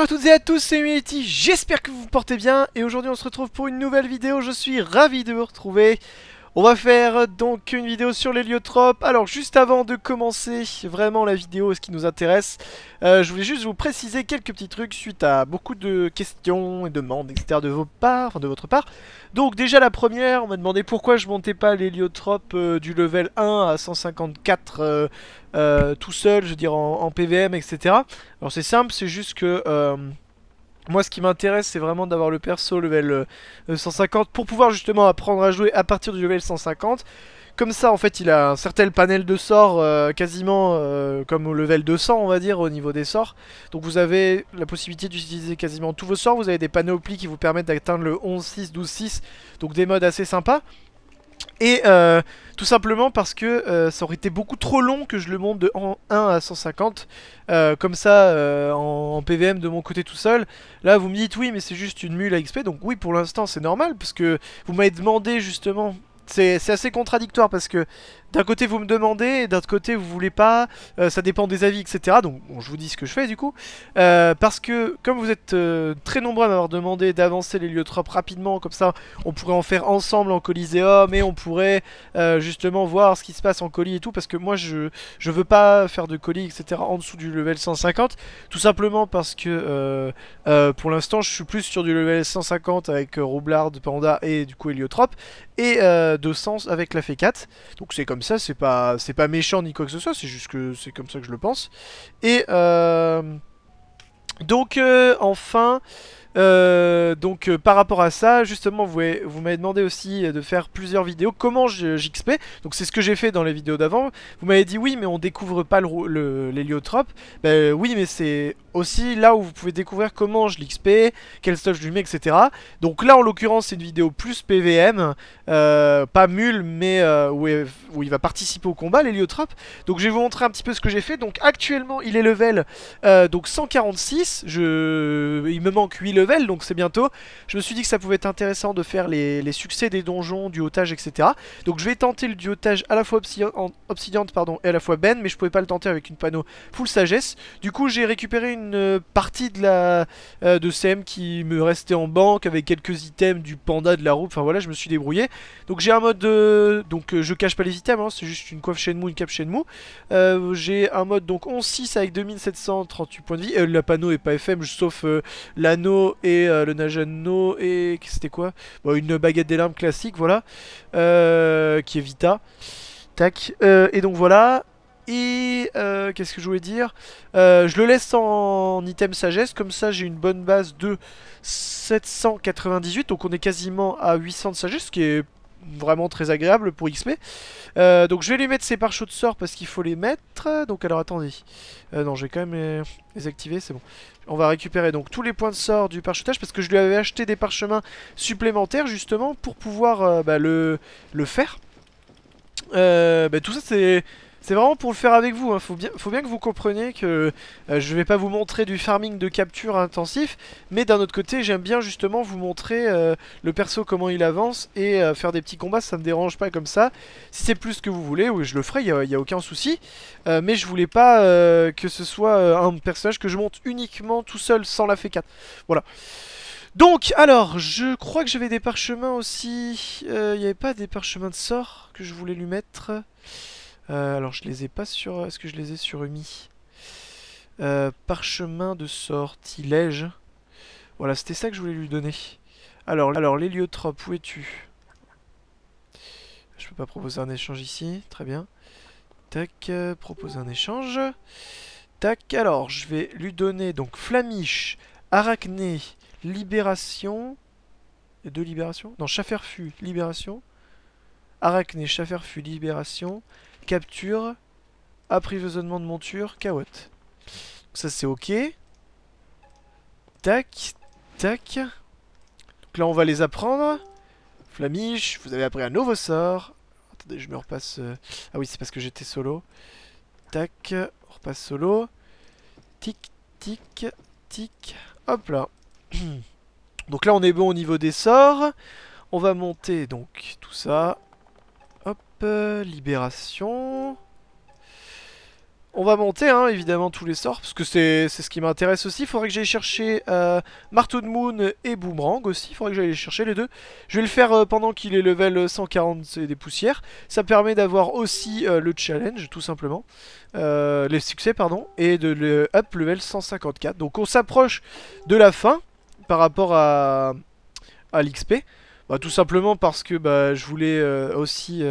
Bonjour à toutes et à tous, c'est Humility, j'espère que vous vous portez bien. Et aujourd'hui on se retrouve pour une nouvelle vidéo, je suis ravi de vous retrouver. On va faire donc une vidéo sur l'héliotropes. Alors juste avant de commencer vraiment la vidéo, ce qui nous intéresse, je voulais juste vous préciser quelques petits trucs suite à beaucoup de questions et demandes, etc. de vos parts, enfin de votre part. Donc déjà la première, on m'a demandé pourquoi je montais pas l'héliotrope du level 1 à 154 tout seul, je veux dire en PVM, etc. Alors c'est simple, c'est juste que... moi ce qui m'intéresse c'est vraiment d'avoir le perso level 150 pour pouvoir justement apprendre à jouer à partir du level 150. Comme ça en fait il a un certain panel de sorts quasiment comme au level 200 on va dire au niveau des sorts. Donc vous avez la possibilité d'utiliser quasiment tous vos sorts, vous avez des panoplies qui vous permettent d'atteindre le 11-6, 12-6, donc des modes assez sympas. Et tout simplement parce que ça aurait été beaucoup trop long que je le monte de 1 à 150 comme ça en PVM de mon côté tout seul. Là vous me dites oui mais c'est juste une mule à XP, donc oui pour l'instant c'est normal parce que vous m'avez demandé justement. C'est assez contradictoire parce que d'un côté vous me demandez et d'un autre côté vous voulez pas, ça dépend des avis, etc. Donc bon, je vous dis ce que je fais du coup. Parce que comme vous êtes très nombreux à m'avoir demandé d'avancer l'héliotropes rapidement, comme ça on pourrait en faire ensemble en Coliseum et on pourrait justement voir ce qui se passe en colis et tout. Parce que moi je veux pas faire de colis, etc. en dessous du level 150. Tout simplement parce que pour l'instant je suis plus sur du level 150 avec Roublard, Panda et du coup Héliotrope. Et 200 avec la F4. Donc c'est comme ça, c'est pas méchant ni quoi que ce soit, c'est juste que c'est comme ça que je le pense. Et donc enfin... par rapport à ça, justement, vous m'avez demandé aussi de faire plusieurs vidéos. Comment j'XP? Donc c'est ce que j'ai fait dans les vidéos d'avant. Vous m'avez dit oui, mais on découvre pas l'héliotrope. Ben oui, mais c'est aussi là où vous pouvez découvrir comment je l'XP, quel stuff je lui mets, etc. Donc là, en l'occurrence, c'est une vidéo plus PVM, pas mule, mais où il va participer au combat, l'héliotrope. Donc je vais vous montrer un petit peu ce que j'ai fait. Donc actuellement, il est level donc 146. Il me manque 8 levels, donc c'est bientôt. Je me suis dit que ça pouvait être intéressant de faire les succès des donjons, du otage, etc. Donc je vais tenter le duotage à la fois obsidiante pardon, et à la fois ben, mais je pouvais pas le tenter avec une panneau full sagesse. Du coup j'ai récupéré une partie de la de CM qui me restait en banque avec quelques items du panda, de la roue, enfin voilà, je me suis débrouillé. Donc j'ai un mode je cache pas les items, hein, c'est juste une coiffe Shenmue, une cape Shenmue. J'ai un mode donc 11-6 avec 2738 points de vie. Le panneau est pas FM sauf l'anneau et le Najano et c'était quoi, bon, une baguette des larmes classique, voilà, qui est Vita. Tac, et donc voilà. Et qu'est-ce que je voulais dire, je le laisse en item sagesse, comme ça j'ai une bonne base de 798, donc on est quasiment à 800 de sagesse, ce qui est vraiment très agréable pour XP. Donc je vais lui mettre ses pare-chocs de sort parce qu'il faut les mettre. Donc alors attendez, non je vais quand même les activer, c'est bon. On va récupérer donc tous les points de sort du parchetage parce que je lui avais acheté des parchemins supplémentaires justement pour pouvoir le faire. Tout ça c'est vraiment pour le faire avec vous, hein. Faut bien que vous compreniez que je vais pas vous montrer du farming de capture intensif, mais d'un autre côté j'aime bien justement vous montrer le perso comment il avance et faire des petits combats, ça me dérange pas comme ça. Si c'est plus que vous voulez, oui je le ferai, y a aucun souci, mais je voulais pas que ce soit un personnage que je monte uniquement tout seul sans la F4. Voilà. Donc, alors, je crois que j'avais des parchemins aussi. Il n'y avait pas des parchemins de sort que je voulais lui mettre. Alors, je les ai pas sur... Est-ce que je les ai sur Umi? Parchemin de sortilège. Voilà, c'était ça que je voulais lui donner. Alors l'héliotrope, où es-tu? Je peux pas proposer un échange ici. Très bien. Tac, proposer un échange. Tac, alors, je vais lui donner donc Flamiche, Arachné, Libération... Et deux libérations? Non, Chaferfu, libération. Arachné, Chaferfu, libération. Capture. Apprivoisonnement de monture, Kawotte. Ça c'est ok. Tac, tac. Donc là on va les apprendre. Flamiche, vous avez appris un nouveau sort. Attendez, je me repasse... Ah oui, c'est parce que j'étais solo. Tac, on repasse solo. Tic, tic, tic. Hop là. Donc là on est bon au niveau des sorts. On va monter donc tout ça. Hop, libération. On va monter, hein, évidemment, tous les sorts, parce que c'est ce qui m'intéresse aussi. Il faudrait que j'aille chercher Marteau de Moon et Boomerang aussi. Il faudrait que j'aille les chercher les deux. Je vais le faire pendant qu'il est level 140 et des poussières. Ça permet d'avoir aussi le challenge, tout simplement. Les succès, pardon. Et de le up level 154. Donc on s'approche de la fin par rapport à l'XP. Bah, tout simplement parce que bah, je voulais aussi...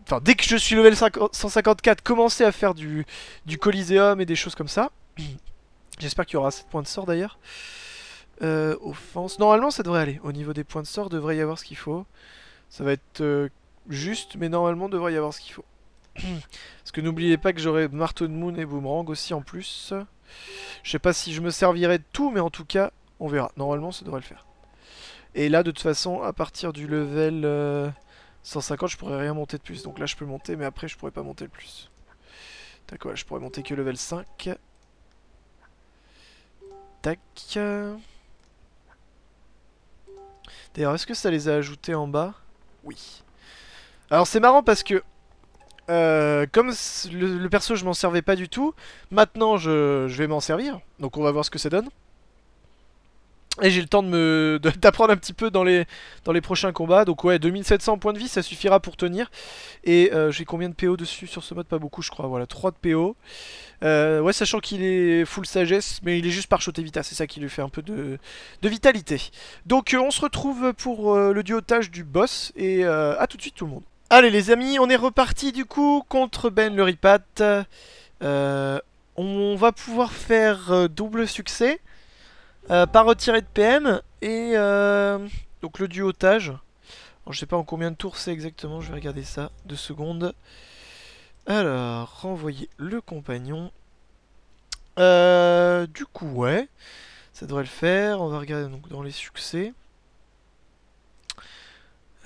enfin, dès que je suis level 154, commencer à faire du Coliseum et des choses comme ça. J'espère qu'il y aura 7 points de sort d'ailleurs. Offense. Normalement, ça devrait aller. Au niveau des points de sort, devrait y avoir ce qu'il faut. Ça va être juste, mais normalement, devrait y avoir ce qu'il faut. Parce que n'oubliez pas que j'aurai Marteau de Moon et Boomerang aussi en plus. Je sais pas si je me servirai de tout, mais en tout cas, on verra. Normalement, ça devrait le faire. Et là, de toute façon, à partir du level 150, je pourrais rien monter de plus. Donc là, je peux monter, mais après, je pourrais pas monter le plus. D'accord, je pourrais monter que level 5. Tac. D'ailleurs, est-ce que ça les a ajoutés en bas? Oui. Alors, c'est marrant parce que comme le perso, je m'en servais pas du tout, maintenant, je vais m'en servir. Donc, on va voir ce que ça donne. Et j'ai le temps d'apprendre un petit peu dans les prochains combats. Donc ouais, 2700 points de vie, ça suffira pour tenir. Et j'ai combien de PO dessus sur ce mode? Pas beaucoup, je crois. Voilà, 3 de PO. Ouais, sachant qu'il est full sagesse, mais il est juste par Vita. C'est ça qui lui fait un peu de vitalité. Donc on se retrouve pour le duotage du boss. Et à tout de suite tout le monde. Allez les amis, on est reparti du coup contre Ben le Ripat. On va pouvoir faire double succès. Pas retiré de PM et donc le duotage. Alors, je sais pas en combien de tours c'est exactement, je vais regarder ça 2 secondes. Alors, renvoyer le compagnon. Du coup, ouais, ça devrait le faire. On va regarder donc dans les succès.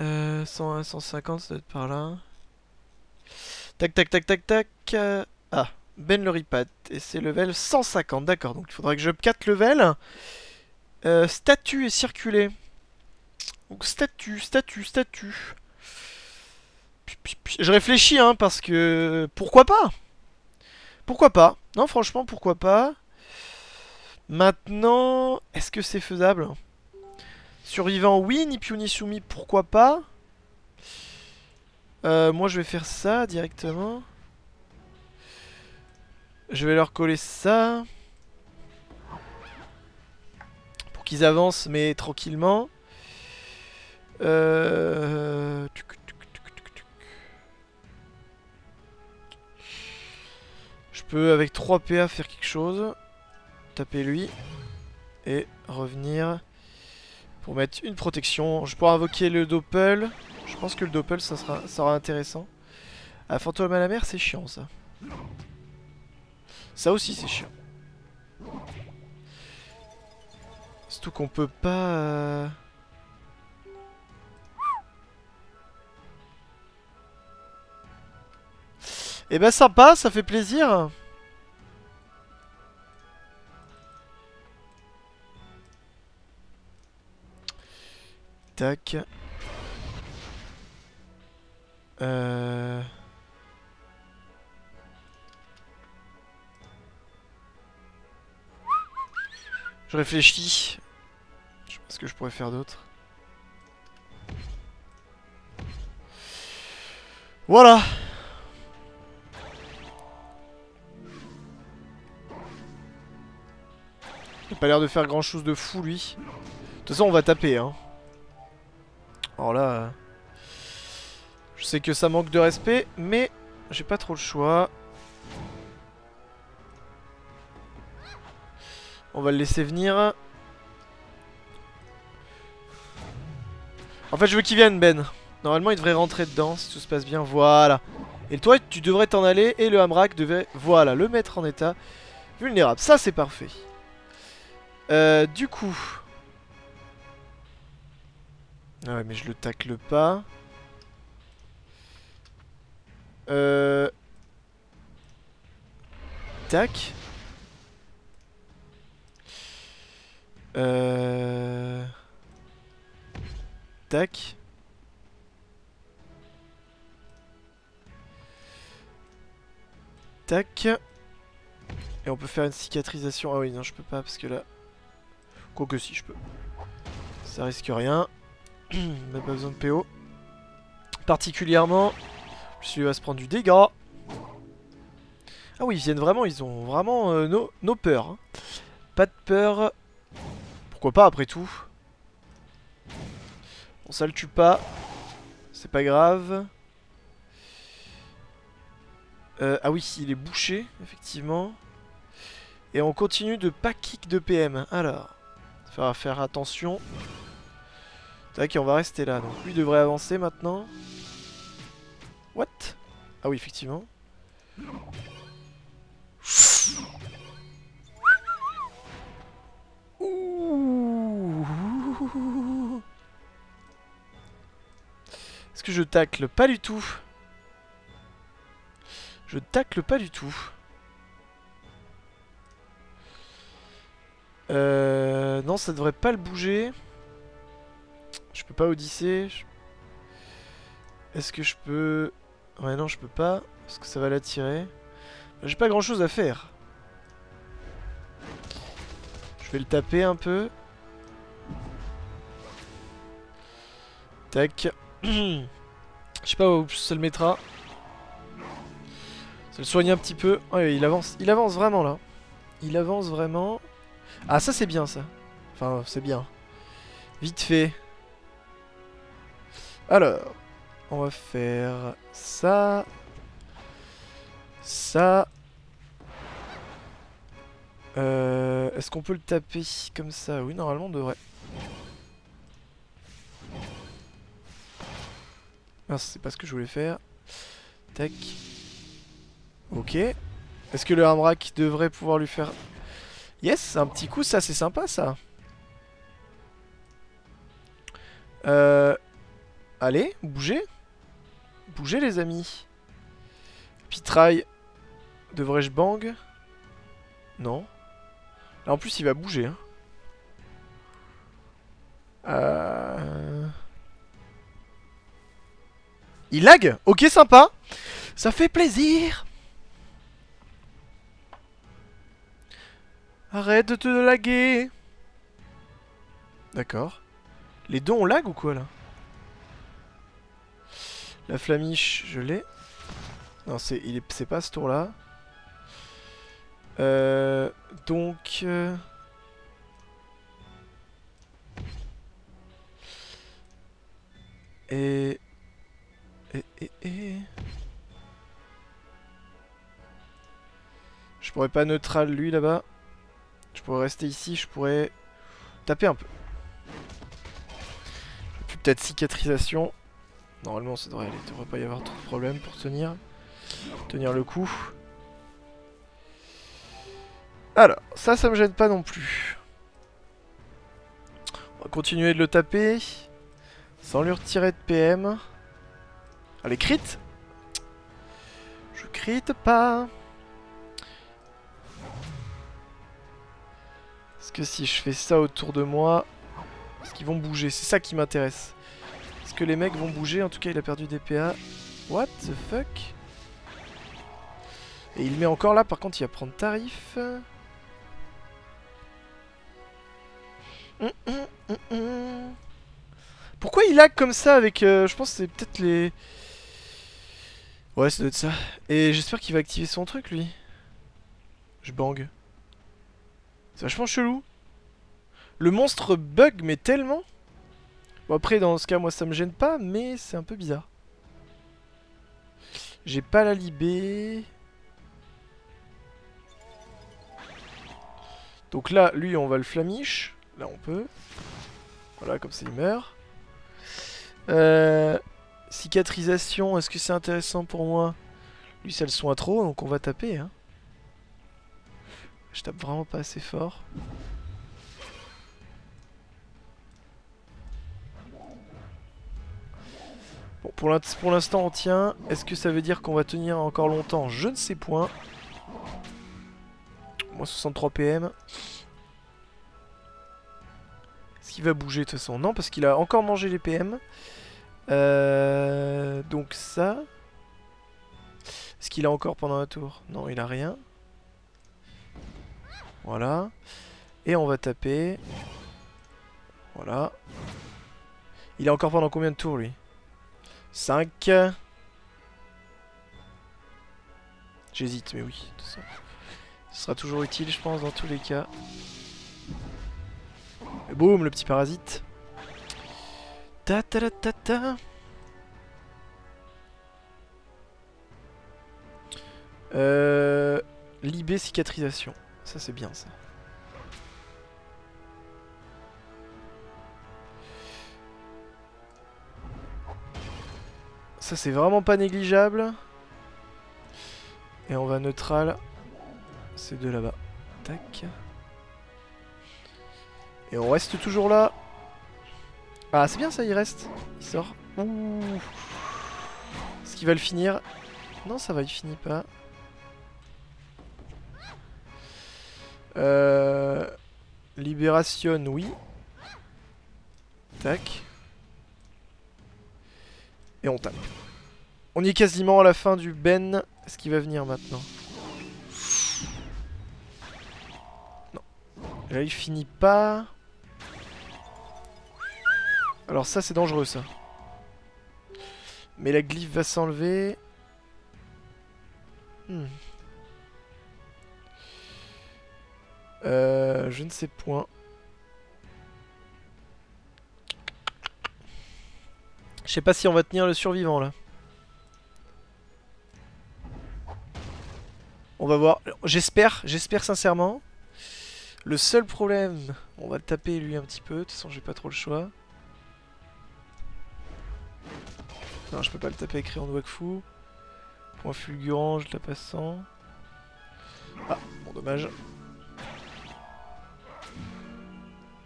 101, 150, ça doit être par là. Tac, tac, tac, tac, tac. Ah, Ben le Ripat. Et c'est level 150, d'accord. Donc il faudrait que je 4 level. Statut et circuler. Donc statut. Je réfléchis hein parce que... Pourquoi pas? Pourquoi pas? Non franchement pourquoi pas? Maintenant... Est-ce que c'est faisable? Survivant oui, ni Piu ni Sumi pourquoi pas? Moi je vais faire ça directement. Je vais leur coller ça. Pour qu'ils avancent mais tranquillement. Euh... Je peux avec 3 PA faire quelque chose. Taper lui. Et revenir pour mettre une protection. Je pourrais invoquer le Doppel. Je pense que le Doppel ça sera intéressant. Ah, fantôme à la mer c'est chiant ça. Ça aussi c'est chiant. Surtout qu'on peut pas... Eh ben sympa, ça fait plaisir. Tac. Je réfléchis. Je sais pas ce que je pourrais faire d'autre. Voilà. Il a pas l'air de faire grand chose de fou lui. De toute façon on va taper hein. Alors là... Je sais que ça manque de respect, mais j'ai pas trop le choix. On va le laisser venir. En fait je veux qu'il vienne Ben. Normalement il devrait rentrer dedans si tout se passe bien. Voilà. Et toi tu devrais t'en aller et le Hamrak devait... Voilà, le mettre en état vulnérable. Ça c'est parfait. Du coup... Ah ouais mais je le tacle pas. Tac. Tac. Tac. Et on peut faire une cicatrisation. Ah oui, non, je peux pas parce que là... Quoique si, je peux. Ça risque rien. Même pas besoin de PO. Particulièrement... Celui va se prendre du dégât. Ah oui, ils viennent vraiment, ils ont vraiment nos peurs. Hein. Pas de peur. Pourquoi pas après tout. Bon, ça le tue pas. C'est pas grave. Ah oui, il est bouché, effectivement. Et on continue de pas kick de PM. Alors, ça va faire attention. Tac, et on va rester là. Donc lui devrait avancer maintenant. What? Ah oui, effectivement. Ouh. Est-ce que je tacle? Pas du tout. Je tacle pas du tout. Non, ça devrait pas le bouger. Je peux pas Odyssée. Est-ce que je peux... Ouais, non, je peux pas. Parce que ça va l'attirer. J'ai pas grand chose à faire. Je vais le taper un peu. Tac. Je sais pas où ça le mettra. Ça le soigne un petit peu. Ouais, il avance. Il avance vraiment là. Il avance vraiment. Ah, ça c'est bien ça. Enfin, c'est bien. Vite fait. Alors, on va faire ça. Ça. Est-ce qu'on peut le taper comme ça? Oui, normalement on devrait. Ah, c'est pas ce que je voulais faire. Tac. Ok. Est-ce que le Hamrak devrait pouvoir lui faire... Yes, un petit coup, ça c'est sympa ça. Allez, bougez. Bougez les amis. Pitraille. Devrais-je bang? Non. Là en plus il va bouger. Hein. Il lag? Ok, sympa. Ça fait plaisir. Arrête de te laguer. D'accord. Les deux on lag ou quoi là? La flamiche, je l'ai. Non, c'est pas ce tour là. Donc... Et... Je pourrais pas neutral lui là-bas. Je pourrais rester ici, je pourrais taper un peu. Puis peut-être cicatrisation. Normalement ça devrait aller, il devrait pas y avoir trop de problème pour tenir le coup. Alors, ça me gêne pas non plus. On va continuer de le taper. Sans lui retirer de PM. Allez, crit. Je crit pas. Est-ce que si je fais ça autour de moi, est-ce qu'ils vont bouger? C'est ça qui m'intéresse. Est-ce que les mecs vont bouger? En tout cas, il a perdu des PA. What the fuck? Et il met encore là, par contre, il va prendre tarif. Pourquoi il lag comme ça avec... je pense que c'est peut-être les... Ouais, ça doit être ça. Et j'espère qu'il va activer son truc, lui. Je bang. C'est vachement chelou. Le monstre bug, mais tellement. Bon, après, dans ce cas, moi, ça me gêne pas, mais c'est un peu bizarre. J'ai pas la libé. Donc là, lui, on va le flamiche. Là, on peut. Voilà, comme ça, il meurt. Cicatrisation, est-ce que c'est intéressant pour moi? Lui, ça le soin trop, donc on va taper. Hein. Je tape vraiment pas assez fort. Bon, pour l'instant, on tient. Est-ce que ça veut dire qu'on va tenir encore longtemps? Je ne sais point. Moins 63 PM. Est-ce qu'il va bouger de toute façon? Non, parce qu'il a encore mangé les PM. Donc ça... Est-ce qu'il a encore pendant un tour? Non, il a rien. Voilà. Et on va taper. Voilà. Il a encore pendant combien de tours, lui? 5. J'hésite, mais oui. De toute façon. Ce sera toujours utile, je pense, dans tous les cas. Et boum, le petit parasite. Ta ta ta ta ta. Libé cicatrisation. Ça, c'est bien, ça. Ça, c'est vraiment pas négligeable. Et on va neutral. Ces deux là-bas. Tac. Et on reste toujours là. Ah, c'est bien ça, il reste. Il sort. Ouh. Est-ce qu'il va le finir? Non, ça va, il finit pas. Libération, oui. Tac. Et on tape. On y est quasiment à la fin du Ben. Est-ce qu'il va venir maintenant? Non. Là, il finit pas. Alors ça, c'est dangereux, ça. Mais la glyphe va s'enlever. Je ne sais point. Je sais pas si on va tenir le survivant, là. On va voir. J'espère sincèrement. Le seul problème... On va le taper, lui, un petit peu. De toute façon, j'ai pas trop le choix. Non, je peux pas le taper avec Rayon de Wakfu. Point fulgurant, je la passe sans. Ah, bon, dommage.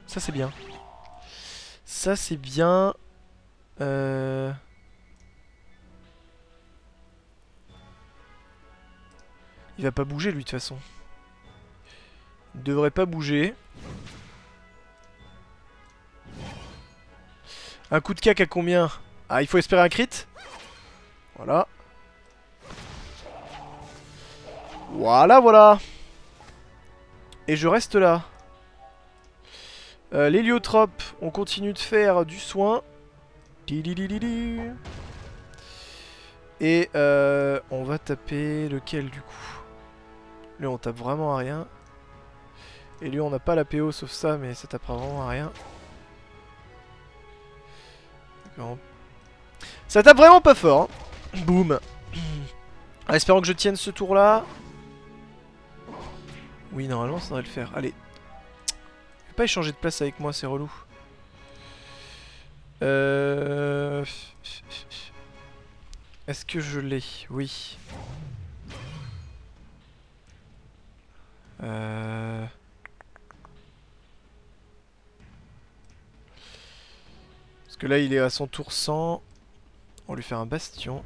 Ça, c'est bien. Ça, c'est bien. Il va pas bouger, lui, de toute façon. Il devrait pas bouger. Un coup de cac à combien? Ah, il faut espérer un crit. Voilà. Voilà. Et je reste là. L'héliotrope, on continue de faire du soin. Et on va taper lequel du coup? Lui on tape vraiment à rien. Et lui on n'a pas la PO sauf ça, mais ça tapera vraiment à rien. D'accord. Ça tape vraiment pas fort, hein. Boum. Espérons que je tienne ce tour là. Oui, normalement ça devrait le faire. Allez. Fais pas échanger de place avec moi, c'est relou. Est-ce que je l'ai? Oui. Parce que là il est à son tour 100. On va lui faire un bastion.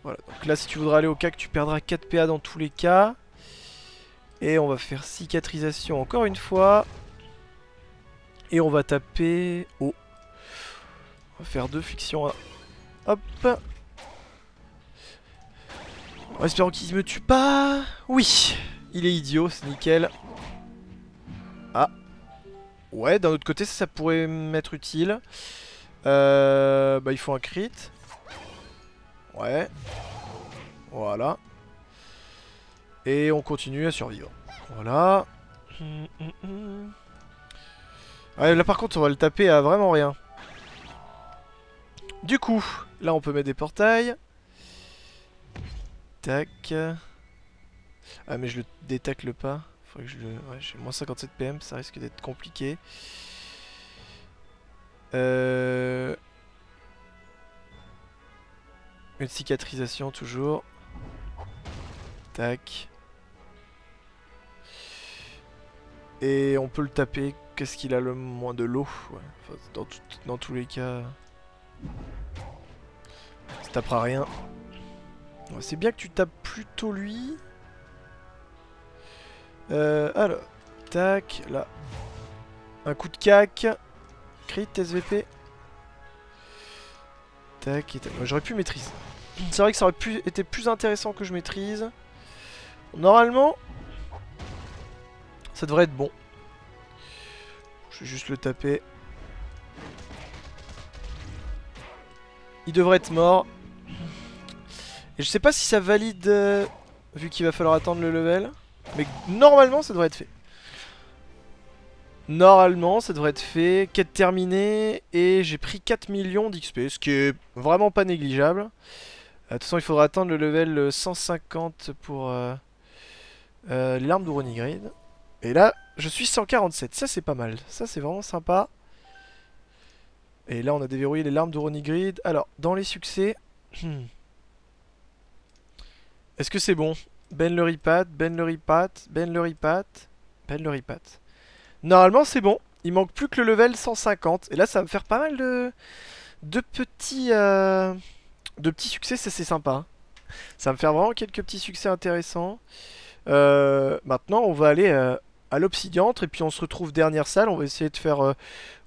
Voilà, donc là si tu voudras aller au CAC tu perdras 4 PA dans tous les cas. Et on va faire cicatrisation encore une fois. Et on va taper haut. On va faire 2 fictions. Hop. En espérant qu'il me tue pas. Oui, il est idiot, c'est nickel. Ah. Ouais, d'un autre côté ça pourrait m'être utile. Bah il faut un crit. Ouais. Voilà. Et on continue à survivre. Voilà. Ouais, là par contre on va le taper à vraiment rien. Du coup, là on peut mettre des portails. Tac. Ah mais je le détacle pas. Faudrait que je le... Ouais, j'ai moins 57 PM, ça risque d'être compliqué. Une cicatrisation toujours. Tac. Et on peut le taper. Qu'est-ce qu'il a le moins de l'eau? Ouais. Enfin, dans tous les cas... Ça tapera rien. Ouais, c'est bien que tu tapes plutôt lui. Alors, tac, là. Un coup de cac. Crit, SVP. tac, et tac. Ouais, j'aurais pu maîtriser. C'est vrai que ça aurait pu été plus intéressant que je maîtrise. Normalement, ça devrait être bon. Je vais juste le taper. Il devrait être mort. Et je sais pas si ça valide, vu qu'il va falloir attendre le level. Mais normalement, ça devrait être fait. Normalement, ça devrait être fait. Quête terminée. Et j'ai pris 4 millions d'XP, ce qui est vraiment pas négligeable. De toute façon, il faudra attendre le level 150 pour les larmes d'Oronigrid. Et là, je suis 147. Ça, c'est pas mal. Ça, c'est vraiment sympa. Et là, on a déverrouillé les larmes d'Oronigrid. Alors, dans les succès... Est-ce que c'est bon? Ben le ripat, Ben le ripat, Ben le ripat, Ben le ripat. Normalement, c'est bon. Il manque plus que le level 150. Et là, ça va me faire pas mal de petits succès. Ça, c'est sympa. Hein. Ça va me faire vraiment quelques petits succès intéressants. Maintenant, on va aller à l'obsidiantre. Et puis, on se retrouve dernière salle. On va essayer de faire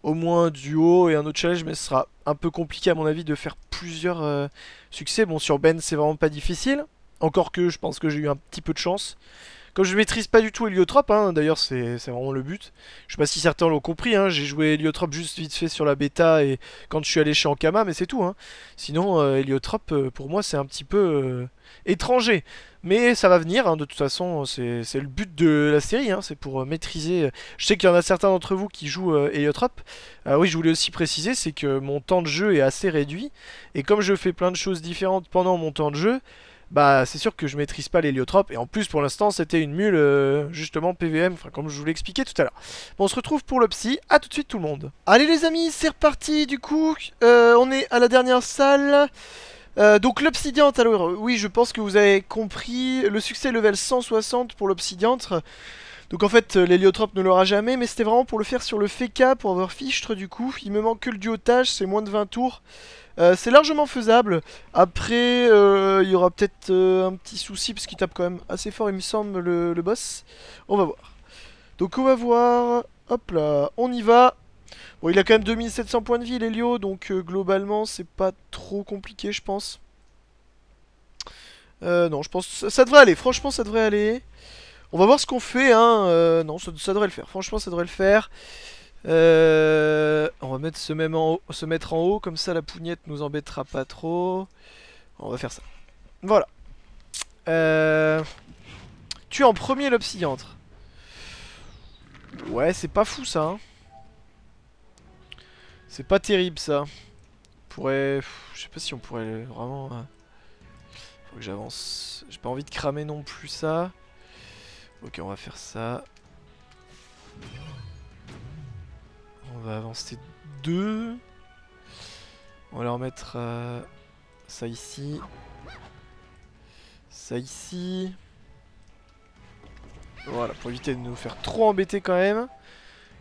au moins un duo et un autre challenge. Mais ce sera un peu compliqué, à mon avis, de faire plusieurs succès. Bon, sur Ben, c'est vraiment pas difficile. Encore que je pense que j'ai eu un petit peu de chance. Comme je maîtrise pas du tout Héliotrope, hein, d'ailleurs c'est vraiment le but. Je sais pas si certains l'ont compris, hein, j'ai joué Héliotrope juste vite fait sur la bêta et quand je suis allé chez Ankama, mais c'est tout. Hein. Sinon Héliotrope pour moi c'est un petit peu étranger. Mais ça va venir, hein, de toute façon c'est le but de la série, hein, c'est pour maîtriser. Je sais qu'il y en a certains d'entre vous qui jouent Héliotrope. Oui, je voulais aussi préciser, c'est que mon temps de jeu est assez réduit. Et comme je fais plein de choses différentes pendant mon temps de jeu, bah c'est sûr que je maîtrise pas l'héliotrope et en plus pour l'instant c'était une mule justement PVM, enfin comme je vous l'ai expliqué tout à l'heure. Bon, on se retrouve pour le psy, à tout de suite tout le monde. Allez les amis, c'est reparti du coup, on est à la dernière salle. Donc l'obsidiante, alors oui je pense que vous avez compris, le succès level 160 pour l'obsidiante. Donc en fait l'héliotrope ne l'aura jamais, mais c'était vraiment pour le faire sur le FK pour avoir fichtre du coup. Il me manque que le duotage, c'est moins de 20 tours. C'est largement faisable. Après, il y aura peut-être un petit souci parce qu'il tape quand même assez fort, il me semble, le boss. On va voir. Donc on va voir. Hop là, on y va. Bon, il a quand même 2700 points de vie, l'Hélio, donc globalement, c'est pas trop compliqué, je pense. Non, je pense que ça devrait aller. Franchement, ça devrait aller. On va voir ce qu'on fait, hein. Non, ça devrait le faire. Franchement, ça devrait le faire. On va mettre se mettre en haut, comme ça la pougnette nous embêtera pas trop. On va faire ça. Voilà. Tu es en premier l'obsidiantre. Ouais, c'est pas fou ça. Hein. C'est pas terrible ça. On pourrait... Je sais pas si on pourrait vraiment... Faut que j'avance. J'ai pas envie de cramer non plus ça. Ok, on va faire ça. On va avancer 2. On va leur mettre ça ici. Ça ici. Voilà, pour éviter de nous faire trop embêter quand même.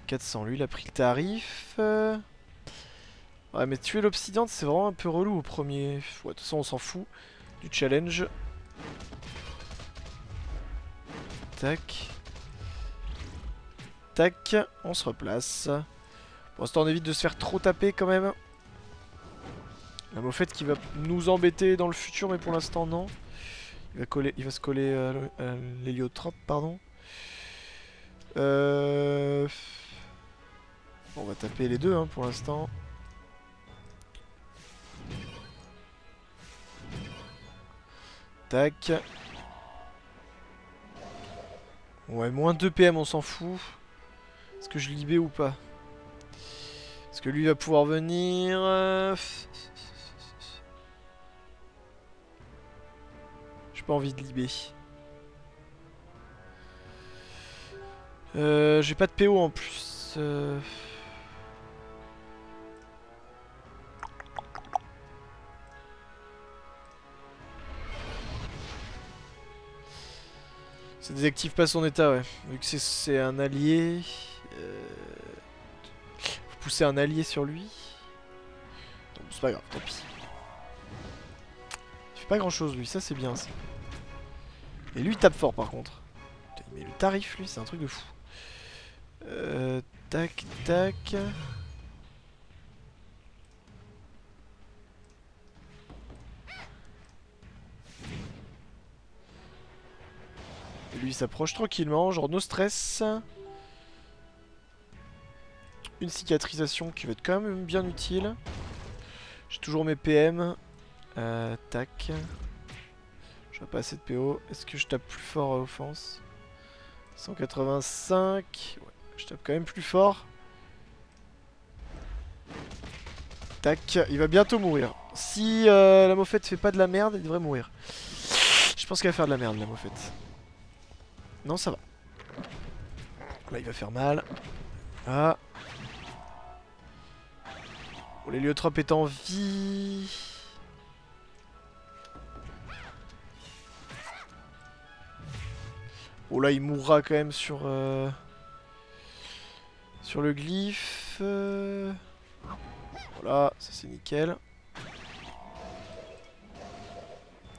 400, lui il a pris le tarif. Ouais, mais tuer l'obsidiante c'est vraiment un peu relou au premier. Ouais, de toute façon on s'en fout du challenge. Tac. Tac, on se replace. Pour l'instant on évite de se faire trop taper quand même. La moffette qui va nous embêter dans le futur, mais pour l'instant non. Il va se coller à l'héliotrope, pardon. On va taper les deux hein, pour l'instant. Tac. Ouais, moins 2 PM, on s'en fout. Est-ce que je libé ou pas? Est-ce que lui va pouvoir venir J'ai pas envie de libé. J'ai pas de PO en plus. Ça désactive pas son état, ouais. Vu que c'est un allié. Faut pousser un allié sur lui. C'est pas grave, tant pis. Il fait pas grand chose lui, ça c'est bien ça. Et lui il tape fort par contre. Mais le tarif lui c'est un truc de fou. Tac tac. lui il s'approche tranquillement, genre no stress. Une cicatrisation qui va être quand même bien utile. J'ai toujours mes PM. Tac. J'ai pas assez de PO. Est-ce que je tape plus fort à offense? 185. Ouais, je tape quand même plus fort. Tac, il va bientôt mourir. Si la moffette fait pas de la merde, il devrait mourir. Je pense qu'elle va faire de la merde, la moffette. Non, ça va. Là, il va faire mal. Ah. Bon, l'héliotrope est en vie. Oh là, il mourra quand même sur le glyphe. Voilà, ça c'est nickel.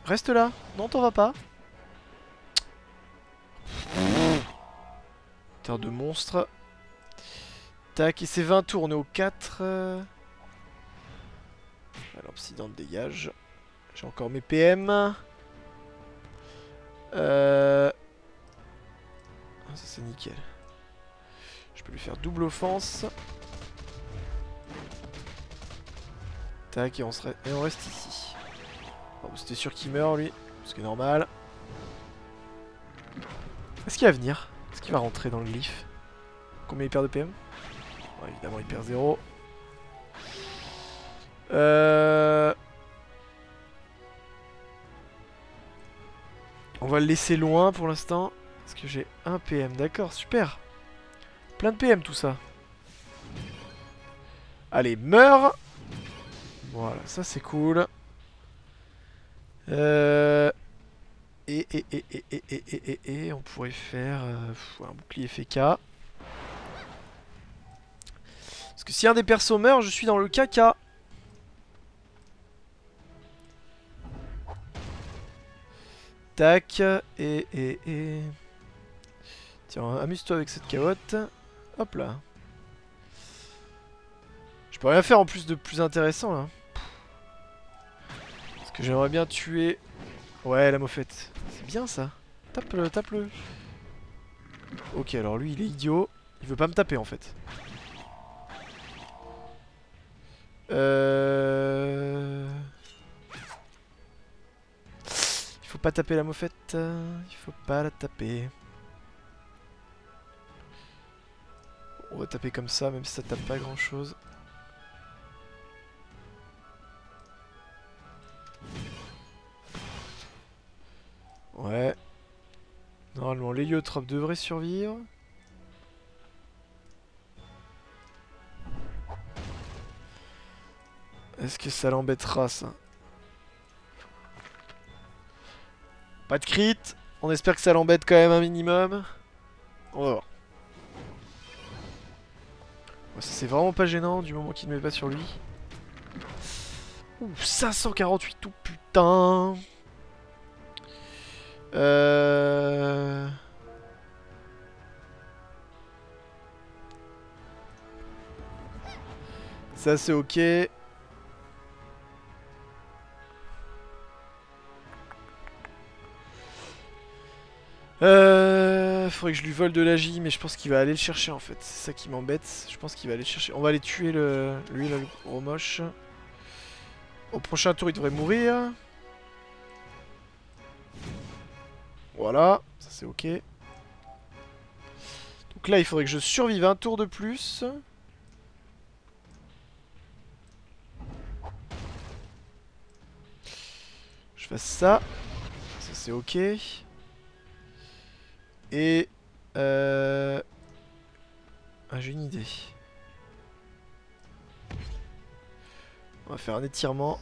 Reste là. Non, t'en vas pas. Terre de monstre. Tac, et c'est 20 tours, on est au 4. L'obsidian dégage. J'ai encore mes PM. Ça c'est nickel. Je peux lui faire double offense. Tac, et on reste ici. Bon, c'était sûr qu'il meurt lui, ce qui est normal. Est-ce qu'il va venir? Est-ce qu'il va rentrer dans le glyphe? Combien il perd de PM? Bon, évidemment il perd 0. On va le laisser loin pour l'instant. Parce que j'ai un PM, d'accord, super. Plein de PM tout ça. Allez, meurs. Voilà, ça c'est cool. Et on pourrait faire un bouclier FK. Parce que si un des persos meurt, je suis dans le caca. Tac, et... Tiens, amuse-toi avec cette carotte. Hop là. Je peux rien faire en plus de plus intéressant là. Parce que j'aimerais bien tuer... Ouais, la moffette. C'est bien ça. Tape-le, tape-le. Ok, alors lui il est idiot. Il veut pas me taper en fait. Il faut pas taper la moffette. Il faut pas la taper. On va taper comme ça, même si ça tape pas grand chose. Ouais. Normalement, l'héliotrope devrait survivre. Est-ce que ça l'embêtera ça? Pas de crit. On espère que ça l'embête quand même un minimum. On va voir. Ouais, ça c'est vraiment pas gênant du moment qu'il ne met pas sur lui. Ouh, 548, tout putain. Ça c'est ok. Faudrait que je lui vole de l'agi, mais je pense qu'il va aller le chercher en fait. C'est ça qui m'embête. Je pense qu'il va aller le chercher. On va aller tuer lui là, le gros moche. Au prochain tour, il devrait mourir. Voilà, ça c'est ok. Donc là, il faudrait que je survive un tour de plus. Je fasse ça. Ça c'est ok. Et... Ah, j'ai une idée. On va faire un étirement.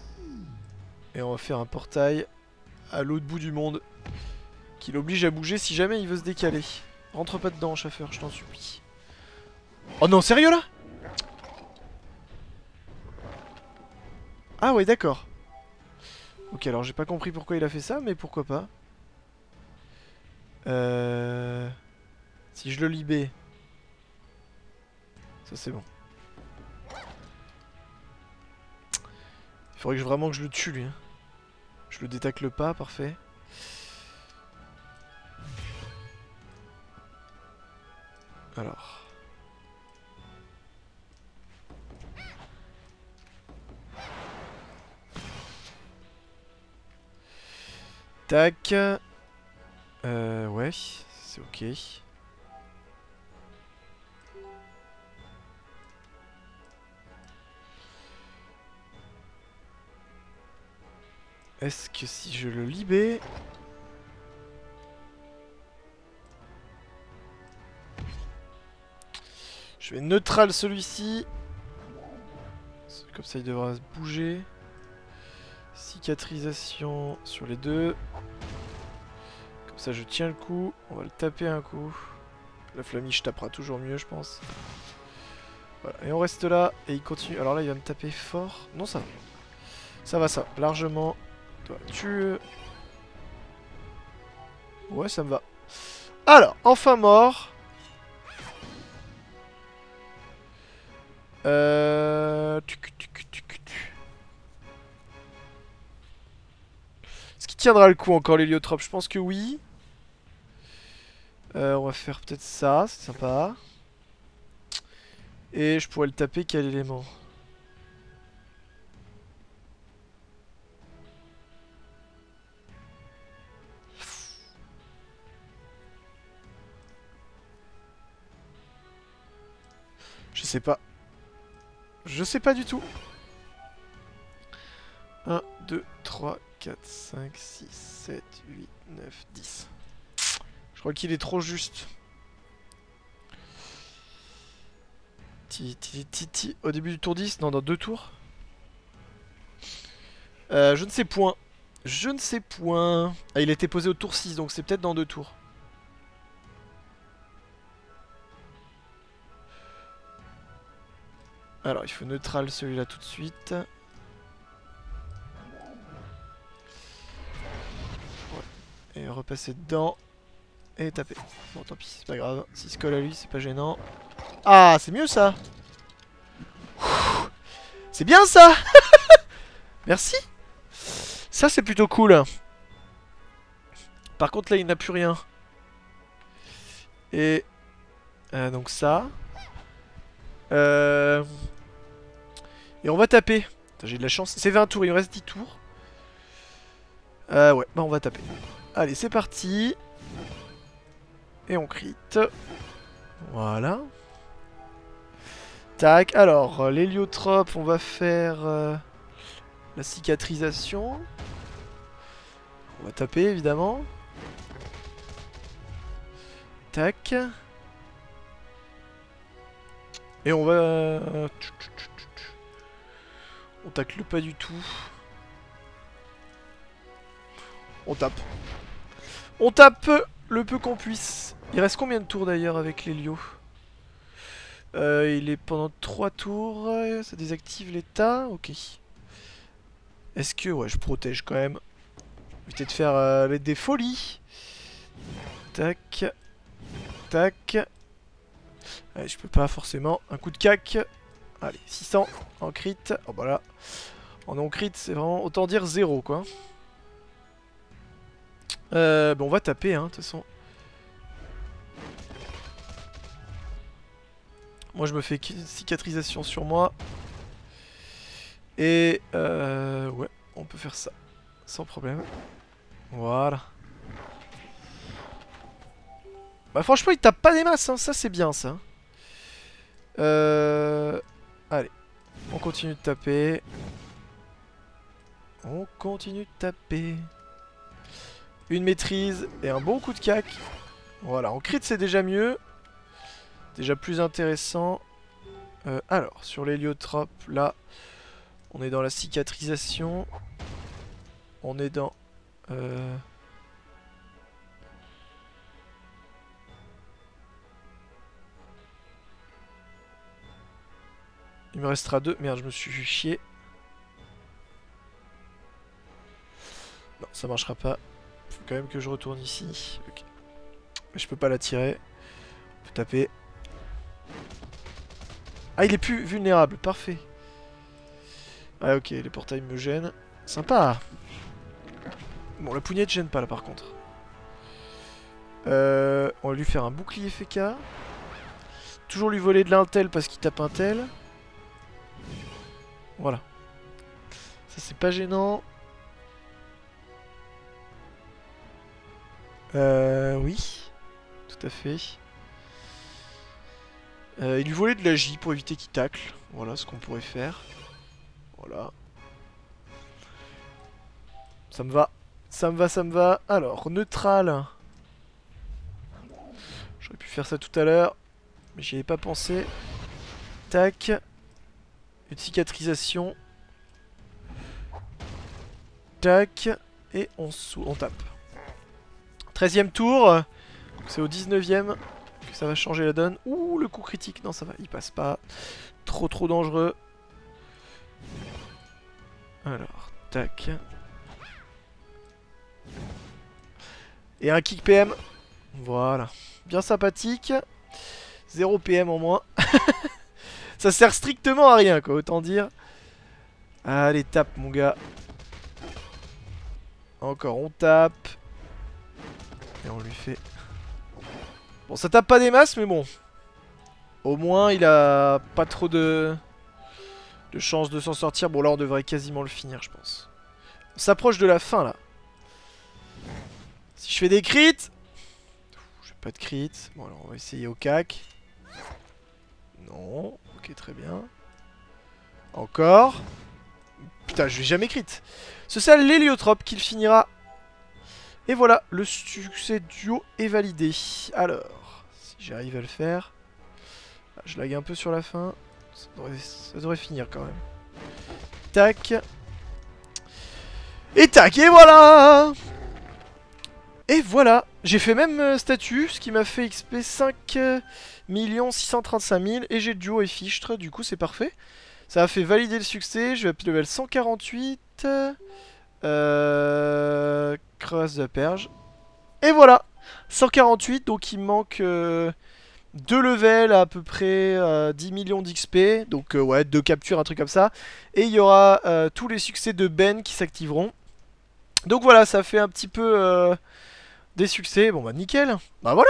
Et on va faire un portail à l'autre bout du monde. Qui l'oblige à bouger si jamais il veut se décaler. Rentre pas dedans, chauffeur, je t'en supplie. Oh non, sérieux là? Ah ouais, d'accord. Ok, alors j'ai pas compris pourquoi il a fait ça, mais pourquoi pas. Si je le libère. Ça c'est bon. Il faudrait vraiment que je le tue lui. Hein. Je le détacle pas, parfait. Alors. Tac. Ouais, c'est ok. Est-ce que si je le libère... Je vais neutral celui-ci. Comme ça il devra se bouger. Cicatrisation sur les deux. Comme ça je tiens le coup. On va le taper un coup. La flamiche tapera toujours mieux je pense. Voilà. Et on reste là. Et il continue. Alors là il va me taper fort. Non ça va. Ça va ça. Largement. Toi, tu... Ouais ça me va. Alors, enfin mort. Est-ce qu'il tiendra le coup encore l'héliotrope? Je pense que oui. On va faire peut-être ça, c'est sympa. Et je pourrais le taper quel élément? Je sais pas. Je sais pas du tout. 1, 2, 3, 4, 5, 6, 7, 8, 9, 10. Je crois qu'il est trop juste. Au début du tour 10? Non, dans 2 tours. Je ne sais point. Je ne sais point. Ah, il a été posé au tour 6, donc c'est peut-être dans 2 tours. Alors, il faut neutral celui-là tout de suite. Ouais. Et repasser dedans. Et taper. Bon, tant pis, c'est pas grave. S'il se colle à lui, c'est pas gênant. Ah, c'est mieux ça. C'est bien ça. Merci. Ça, c'est plutôt cool. Par contre, là, il n'a plus rien. Et... donc ça... Et on va taper. J'ai de la chance. C'est 20 tours, il me reste 10 tours. Ouais, bah on va taper. Allez, c'est parti. Et on crit. Voilà. Tac, alors, l'héliotrope, on va faire la cicatrisation. On va taper, évidemment. Tac. Et on va... On tacle pas du tout. On tape. On tape le peu qu'on puisse. Il reste combien de tours d'ailleurs avec l'hélio? Il est pendant 3 tours. Ça désactive l'état. Ok. Est-ce que... Ouais, je protège quand même. Éviter de faire des folies. Tac. Tac. Allez, je peux pas forcément. Un coup de cac. Allez, 600 en crit. Oh bah là. En non crit, c'est vraiment autant dire 0 quoi. Bon, on va taper, hein, de toute façon. Moi, je me fais une cicatrisation sur moi. Et ouais, on peut faire ça. Sans problème. Voilà. Bah franchement, il tape pas des masses, hein. Ça c'est bien, ça. Allez. On continue de taper. On continue de taper. Une maîtrise et un bon coup de cac. Voilà, en crit c'est déjà mieux. Déjà plus intéressant. Alors, sur l'héliotrope, là, on est dans la cicatrisation. On est dans... Il me restera 2. Merde, je me suis fait chier. Non, ça marchera pas. Faut quand même que je retourne ici. Ok. Mais je peux pas la tirer. On peut taper. Ah, il est plus vulnérable. Parfait. Ah, ok. Les portails me gênent. Sympa. Bon, la pougnette gêne pas, là, par contre. On va lui faire un bouclier FK. toujours lui voler de l'intel parce qu'il tape un tel. Voilà. Ça c'est pas gênant. Oui. Tout à fait. Et lui voler de la J pour éviter qu'il tacle. Voilà ce qu'on pourrait faire. Voilà. Ça me va. Ça me va, ça me va. Alors, neutral. J'aurais pu faire ça tout à l'heure. Mais j'y avais pas pensé. Tac. Une cicatrisation. Tac. Et on tape. 13ème tour. C'est au 19ème que ça va changer la donne. Ouh, le coup critique. Non, ça va, il passe pas. Trop dangereux. Alors, tac. Et un kick PM. Voilà. Bien sympathique. 0 PM en moins. Ça sert strictement à rien, quoi, autant dire. Allez, tape, mon gars. Encore, on tape. Et on lui fait... Bon, ça tape pas des masses, mais bon. Au moins, il a pas trop de chance de s'en sortir. Bon, là, on devrait quasiment le finir, je pense. On s'approche de la fin, là. Si je fais des crits... J'ai pas de crit. Bon, alors, on va essayer au cac. Non. Ok, très bien. Encore. Putain, je vais jamais crit. Ce sera l'héliotrope qui le finira. Et voilà, le succès duo est validé. Alors, si j'arrive à le faire... Je lag un peu sur la fin. Ça devrait finir quand même. Tac. Et tac, et voilà. Et voilà. J'ai fait même statut, ce qui m'a fait XP 5 635 000. Et j'ai le duo et fichtre, du coup c'est parfait. Ça a fait valider le succès. Je vais up level 148. Crevasse de la perge. Et voilà. 148, donc il me manque... 2 levels à peu près 10 millions d'XP, donc ouais, 2 captures, un truc comme ça. Et il y aura tous les succès de Ben qui s'activeront. Donc voilà, ça fait un petit peu des succès. Bon bah nickel. Bah voilà.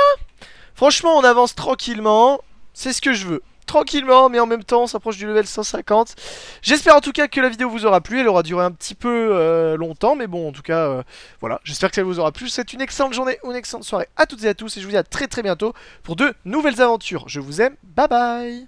Franchement, on avance tranquillement. C'est ce que je veux. Tranquillement, mais en même temps, on s'approche du level 150. J'espère en tout cas que la vidéo vous aura plu. Elle aura duré un petit peu longtemps, mais bon, en tout cas, voilà. J'espère que ça vous aura plu. C'est une excellente journée ou une excellente soirée à toutes et à tous. Et je vous dis à très bientôt pour de nouvelles aventures. Je vous aime. Bye bye.